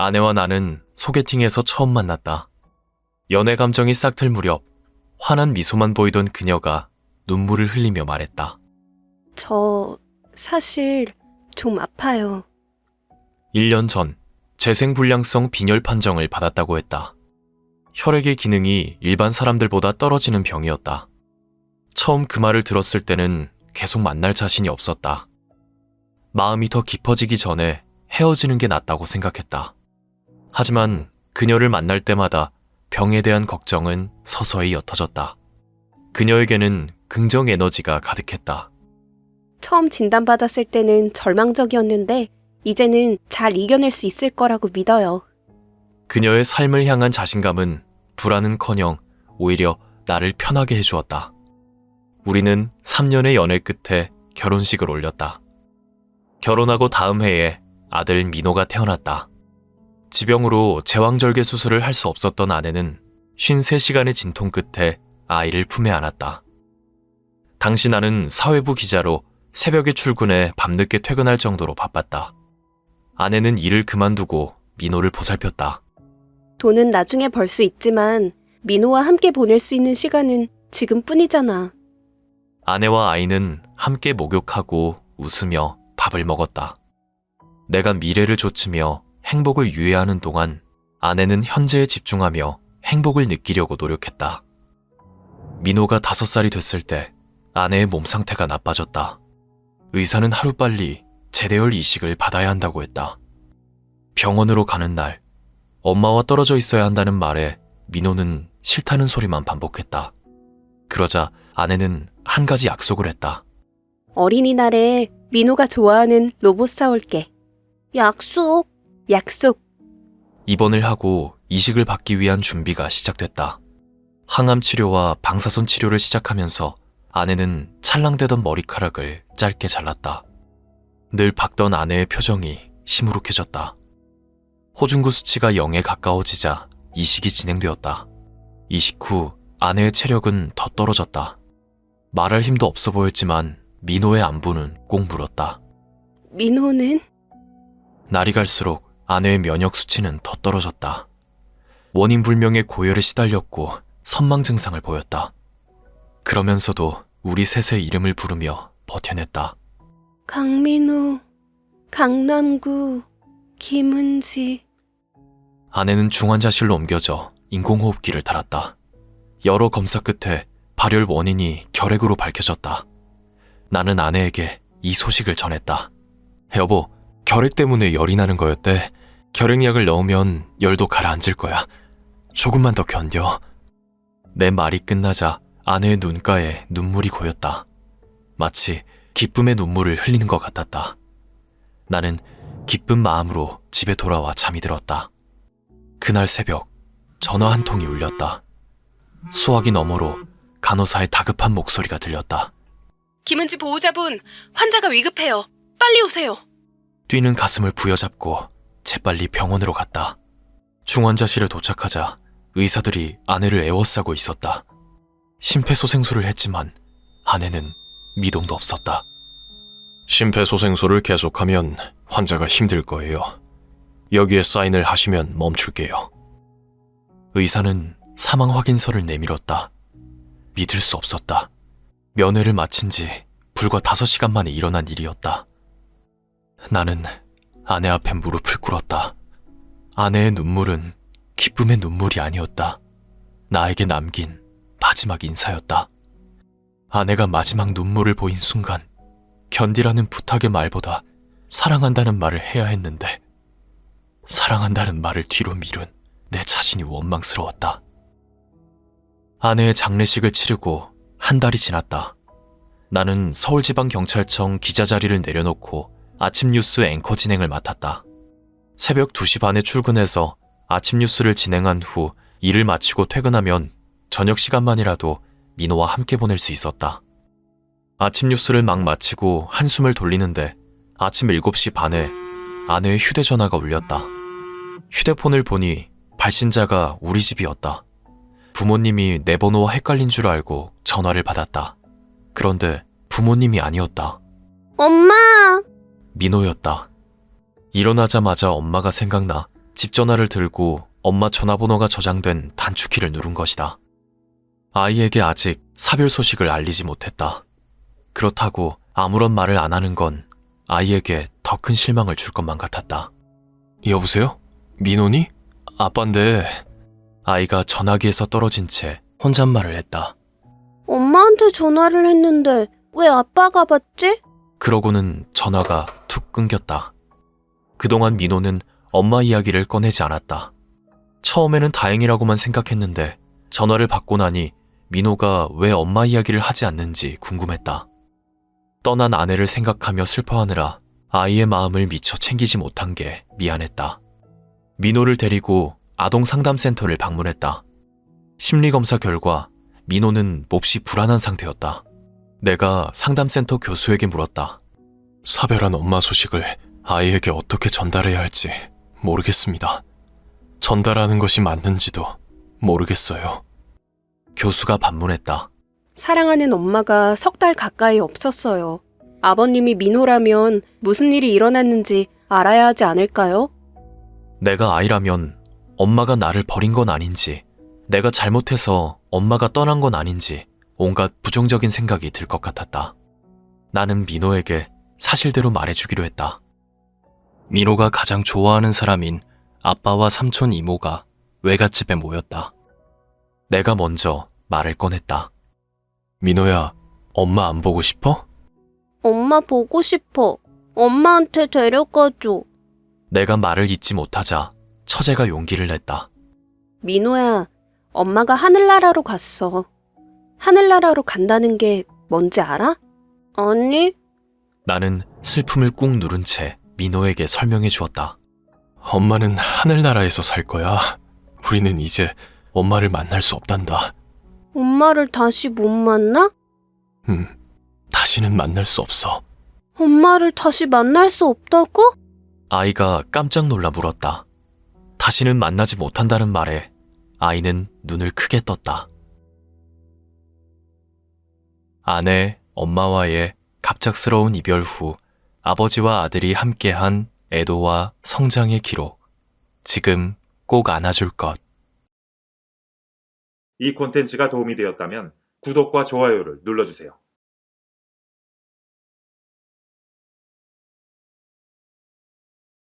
아내와 나는 소개팅에서 처음 만났다. 연애 감정이 싹틀 무렵 환한 미소만 보이던 그녀가 눈물을 흘리며 말했다. 저 사실 좀 아파요. 1년 전 재생불량성 빈혈 판정을 받았다고 했다. 혈액의 기능이 일반 사람들보다 떨어지는 병이었다. 처음 그 말을 들었을 때는 계속 만날 자신이 없었다. 마음이 더 깊어지기 전에 헤어지는 게 낫다고 생각했다. 하지만 그녀를 만날 때마다 병에 대한 걱정은 서서히 옅어졌다. 그녀에게는 긍정 에너지가 가득했다. 처음 진단받았을 때는 절망적이었는데 이제는 잘 이겨낼 수 있을 거라고 믿어요. 그녀의 삶을 향한 자신감은 불안은커녕 오히려 나를 편하게 해주었다. 우리는 3년의 연애 끝에 결혼식을 올렸다. 결혼하고 다음 해에 아들 민호가 태어났다. 지병으로 제왕절개 수술을 할 수 없었던 아내는 53시간의 진통 끝에 아이를 품에 안았다. 당시 나는 사회부 기자로 새벽에 출근해 밤늦게 퇴근할 정도로 바빴다. 아내는 일을 그만두고 민호를 보살폈다. 돈은 나중에 벌 수 있지만 민호와 함께 보낼 수 있는 시간은 지금뿐이잖아. 아내와 아이는 함께 목욕하고 웃으며 밥을 먹었다. 내가 미래를 좇으며 행복을 유예하는 동안 아내는 현재에 집중하며 행복을 느끼려고 노력했다. 민호가 5살이 됐을 때 아내의 몸 상태가 나빠졌다. 의사는 하루빨리 제대열 이식을 받아야 한다고 했다. 병원으로 가는 날, 엄마와 떨어져 있어야 한다는 말에 민호는 싫다는 소리만 반복했다. 그러자 아내는 한 가지 약속을 했다. 어린이날에 민호가 좋아하는 로봇 사올게. 약속. 약속. 입원을 하고 이식을 받기 위한 준비가 시작됐다. 항암 치료와 방사선 치료를 시작하면서 아내는 찰랑대던 머리카락을 짧게 잘랐다. 늘 박던 아내의 표정이 시무룩해졌다. 호중구 수치가 0에 가까워지자 이식이 진행되었다. 이식 후 아내의 체력은 더 떨어졌다. 말할 힘도 없어 보였지만 민호의 안부는 꼭 물었다. 민호는? 날이 갈수록 아내의 면역 수치는 더 떨어졌다. 원인 불명의 고열에 시달렸고 선망 증상을 보였다. 그러면서도 우리 셋의 이름을 부르며 버텨냈다. 강민호, 강남구, 김은지. 아내는 중환자실로 옮겨져 인공호흡기를 달았다. 여러 검사 끝에 발열 원인이 결핵으로 밝혀졌다. 나는 아내에게 이 소식을 전했다. 여보, 결핵 때문에 열이 나는 거였대. 결핵약을 넣으면 열도 가라앉을 거야. 조금만 더 견뎌. 내 말이 끝나자 아내의 눈가에 눈물이 고였다. 마치 기쁨의 눈물을 흘리는 것 같았다. 나는 기쁜 마음으로 집에 돌아와 잠이 들었다. 그날 새벽 전화 한 통이 울렸다. 수화기 너머로 간호사의 다급한 목소리가 들렸다. 김은지 보호자분, 환자가 위급해요. 빨리 오세요. 뛰는 가슴을 부여잡고 재빨리 병원으로 갔다. 중환자실에 도착하자 의사들이 아내를 에워싸고 있었다. 심폐소생술을 했지만 아내는 미동도 없었다. 심폐소생술을 계속하면 환자가 힘들 거예요. 여기에 사인을 하시면 멈출게요. 의사는 사망 확인서를 내밀었다. 믿을 수 없었다. 면회를 마친 지 불과 5시간 만에 일어난 일이었다. 나는 아내 앞에 무릎을 꿇었다. 아내의 눈물은 기쁨의 눈물이 아니었다. 나에게 남긴 마지막 인사였다. 아내가 마지막 눈물을 보인 순간 견디라는 부탁의 말보다 사랑한다는 말을 해야 했는데 사랑한다는 말을 뒤로 미룬 내 자신이 원망스러웠다. 아내의 장례식을 치르고 한 달이 지났다. 나는 서울지방경찰청 기자 자리를 내려놓고 아침 뉴스 앵커 진행을 맡았다. 새벽 2시 반에 출근해서 아침 뉴스를 진행한 후 일을 마치고 퇴근하면 저녁 시간만이라도 민호와 함께 보낼 수 있었다. 아침 뉴스를 막 마치고 한숨을 돌리는데 아침 7시 반에 아내의 휴대전화가 울렸다. 휴대폰을 보니 발신자가 우리 집이었다. 부모님이 내 번호와 헷갈린 줄 알고 전화를 받았다. 그런데 부모님이 아니었다. 엄마! 민호였다. 일어나자마자 엄마가 생각나 집 전화를 들고 엄마 전화번호가 저장된 단축키를 누른 것이다. 아이에게 아직 사별 소식을 알리지 못했다. 그렇다고 아무런 말을 안 하는 건 아이에게 더 큰 실망을 줄 것만 같았다. 여보세요? 민호니? 아빠인데. 아이가 전화기에서 떨어진 채 혼잣말을 했다. 엄마한테 전화를 했는데 왜 아빠가 받지? 그러고는 전화가 툭 끊겼다. 그동안 민호는 엄마 이야기를 꺼내지 않았다. 처음에는 다행이라고만 생각했는데 전화를 받고 나니 민호가 왜 엄마 이야기를 하지 않는지 궁금했다. 떠난 아내를 생각하며 슬퍼하느라 아이의 마음을 미처 챙기지 못한 게 미안했다. 민호를 데리고 아동상담센터를 방문했다. 심리검사 결과 민호는 몹시 불안한 상태였다. 내가 상담센터 교수에게 물었다. 사별한 엄마 소식을 아이에게 어떻게 전달해야 할지 모르겠습니다. 전달하는 것이 맞는지도 모르겠어요. 교수가 반문했다. 사랑하는 엄마가 3달 가까이 없었어요. 아버님이 민호라면 무슨 일이 일어났는지 알아야 하지 않을까요? 내가 아이라면 엄마가 나를 버린 건 아닌지, 내가 잘못해서 엄마가 떠난 건 아닌지 온갖 부정적인 생각이 들 것 같았다. 나는 민호에게 사실대로 말해주기로 했다. 민호가 가장 좋아하는 사람인 아빠와 삼촌 이모가 외갓집에 모였다. 내가 먼저 말을 꺼냈다. 민호야, 엄마 안 보고 싶어? 엄마 보고 싶어. 엄마한테 데려가줘. 내가 말을 잇지 못하자 처제가 용기를 냈다. 민호야, 엄마가 하늘나라로 갔어. 하늘나라로 간다는 게 뭔지 알아? 아니, 나는 슬픔을 꾹 누른 채 민호에게 설명해 주었다. 엄마는 하늘나라에서 살 거야. 우리는 이제 엄마를 만날 수 없단다. 엄마를 다시 못 만나? 다시는 만날 수 없어. 엄마를 다시 만날 수 없다고? 아이가 깜짝 놀라 물었다. 다시는 만나지 못한다는 말에 아이는 눈을 크게 떴다. 아내, 엄마와의 갑작스러운 이별 후 아버지와 아들이 함께한 애도와 성장의 기록. 지금 꼭 안아줄 것. 이 콘텐츠가 도움이 되었다면 구독과 좋아요를 눌러주세요.